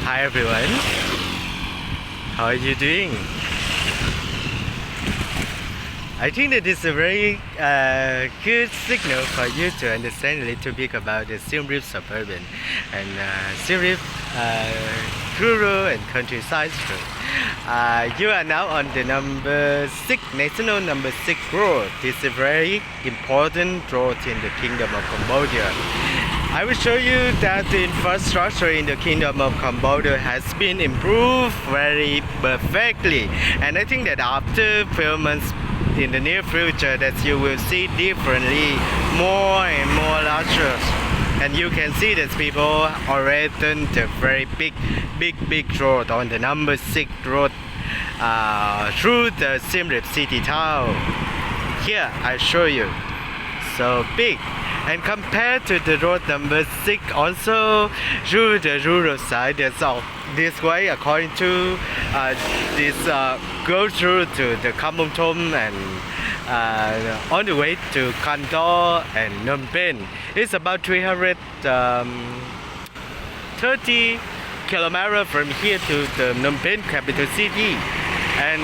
Hi everyone, how are you doing? I think that is a very good signal for you to understand a little bit about the Siem Reap Suburban and Siem Reap rural and countryside road. You are now on the number 6, national number 6 road. This is a very important road in the Kingdom of Cambodia. I will show you that the infrastructure in the Kingdom of Cambodia has been improved very perfectly, and I think that after few months in the near future that you will see differently more and more larger, and you can see that people already done the very big road on the number 6 road through the Siem Reap city town. Here I show you, so big. And compared to the road number 6, also through the rural side, that's all this way. According to this go through to the Kampong Thom and on the way to Kandor and Phnom Penh. It's about 330 kilometers from here to the Phnom Penh capital city, and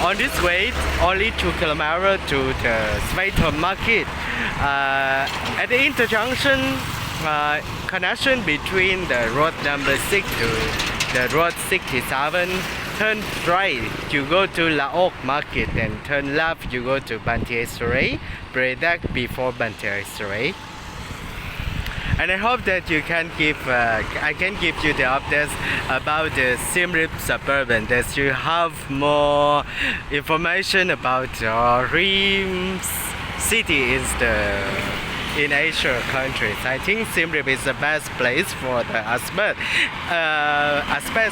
on this way only 2 kilometers to the Specialised market. At the interjunction connection between the road number 6 to the road 67, turn right you go to Laok market, and turn left you go to Bantier Serai, Bredak before Bantier Serai. And I hope that you can I can give you the updates about the Siem Reap Suburban, that you have more information about the city in Asia countries. I think Siem Reap is the best place for the aspect.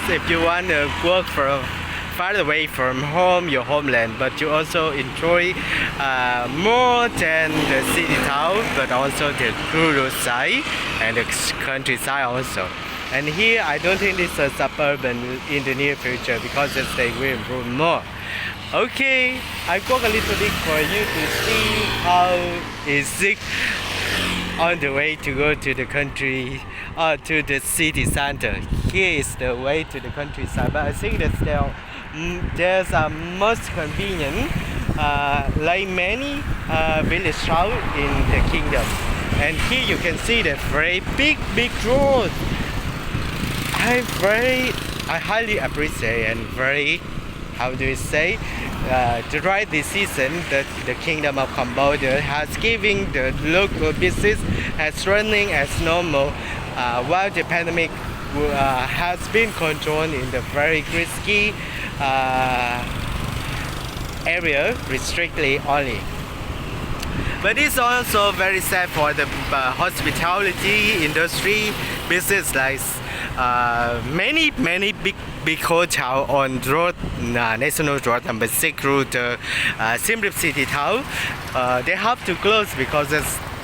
If you want to work far away from home, your homeland, but you also enjoy more than the city town, but also the rural side and the countryside also. And here I don't think it's a suburban in the near future, because they will improve more. Okay, I walk a little bit for you to see how is it on the way to go to the country or to the city center. Here is the way to the countryside, but I think that there's a most convenient like many village town in the kingdom. And here you can see the very big road. I highly appreciate and very, how do you say, the right decision that the Kingdom of Cambodia has given the local business as running as normal while the pandemic has been controlled in the very risky area, restrictly only. But it's also very sad for the hospitality industry business, like many big hotel on road national road number 6 route Siem Reap city town. They have to close because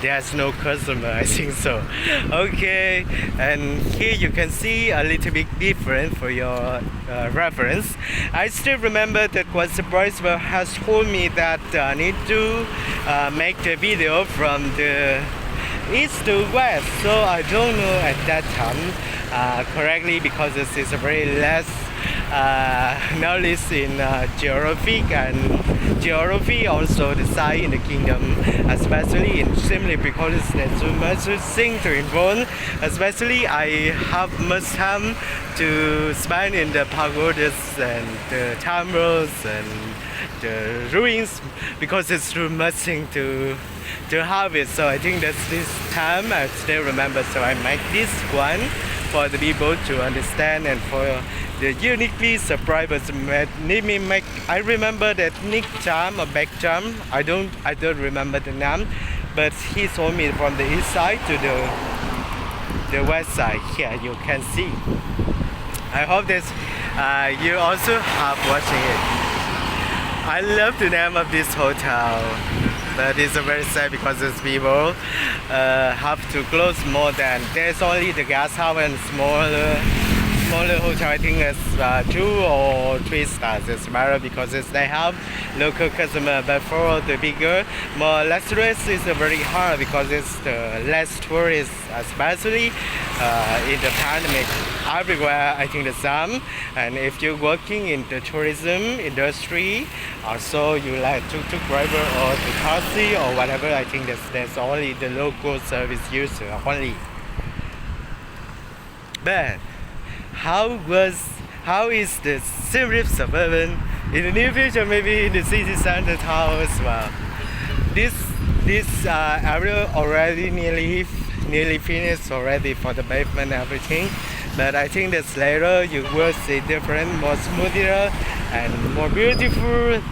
there's no customer, I think so. Okay, and here you can see a little bit different for your reference. I still remember that one supervisor has told me that I need to make the video from the east to west, so I don't know at that time correctly, because this is a very less knowledge in geography, also the site in the kingdom, especially in Siem Reap, because there's so much thing to involve. Especially I have much time to spend in the pagodas and the temples and the ruins, because it's too much thing to have it. So I think that's this time I still remember, so I make this one for the people to understand, and for the uniquely surprised. I remember that Nick Jam or Back Jam, I don't remember the name, but he told me from the east side to the west side. Here you can see. I hope that you also have watching it. I love the name of this hotel, but it's very sad because these people have to close more than, there's only the gas house and smaller smaller hotel. I think it's 2 or 3 stars. It's better because they have local customer. But for the bigger, more luxurious, is very hard because it's less tourists, especially in the pandemic. Everywhere, I think the same. And if you're working in the tourism industry, also you like tuk-tuk driver or the taxi or whatever, I think that's only the local service user only. But how is the Siem Reap Suburban in the near future? Maybe in the city center town as well. This area already nearly finished already for the pavement and everything. But I think that later you will see different, more smoother and more beautiful.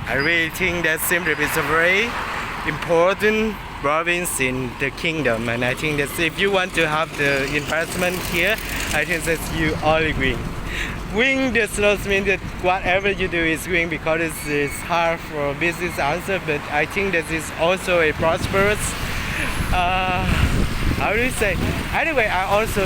I really think that Siem Reap is a very important province in the kingdom, and I think that if you want to have the investment here, I think that you all agree. Wing does not mean that whatever you do is wing because it's hard for business answer, but I think that is also a prosperous. How do you say? Anyway, I also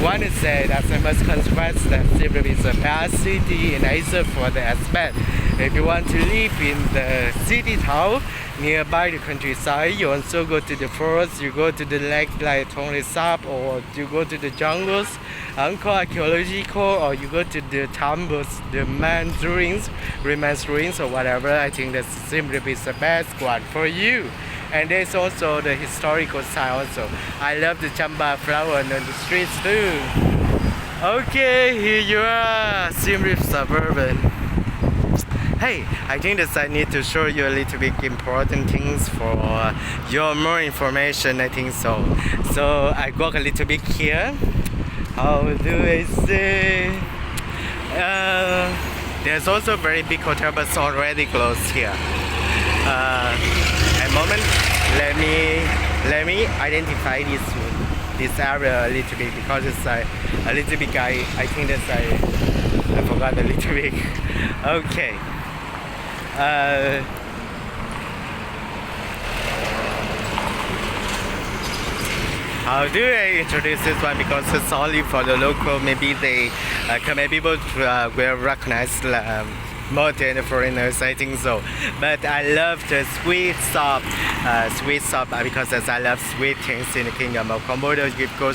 want to say that I must confess that Siem Reap is a best city in Asia for the aspect. If you want to live in the city town nearby the countryside, you also go to the forest, you go to the lake like Tonle Sap, or you go to the jungles, Angkor archaeological, or you go to the temples, the remains ruins or whatever. I think that Siem Reap is the best one for you. And there's also the historical side also. I love the chamba flower on the streets too. Okay, here you are, Siem Reap Suburban. Hey, I think that I need to show you a little bit important things for your more information, I think so. So I walk a little bit here. How do I say? There's also a very big hotel but it's already closed here. A moment, let me identify this area a little bit because it's a little bit. I think that I forgot a little bit. Okay. How do I introduce this one? Because it's only for the local. Maybe they Khmer people will recognize more than the foreigners, I think so. But I love the sweet shop because as I love sweet things in the kingdom of Cambodia. You go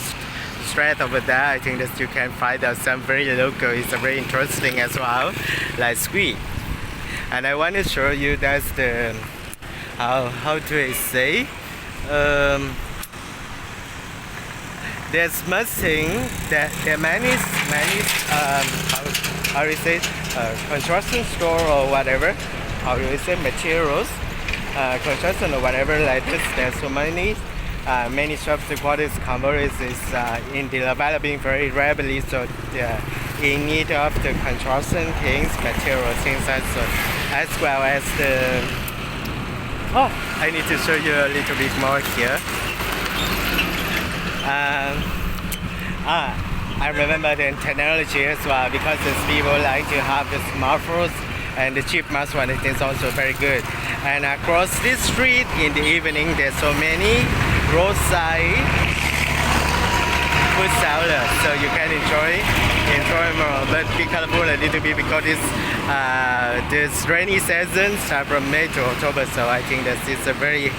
straight over there. I think that you can find out some very local. It's very interesting as well, like sweet. And I want to show you that's the how do I say? There's missing that there are many how do you say construction store or whatever, how do you say, materials, construction or whatever like this. There's so many shops. The quarters Cambodia is in developing very rapidly, so in need of the construction things, material things as well as the. Oh, I need to show you a little bit more here. I remember the technology as well because these people like to have the smartphones, and the cheap smartphone is also very good. And across this street in the evening, there's so many roadside food sellers, so you can enjoy more. But be careful a little bit because this rainy season starts from May to October, so I think that it's a very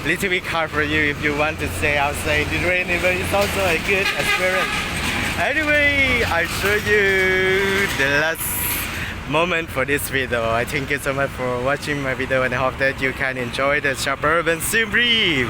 little bit hard for you if you want to stay outside in the rain, but it's also a good experience. Anyway, I'll show you the last moment for this video. I thank you so much for watching my video and I hope that you can enjoy the Suburban Siem Reap.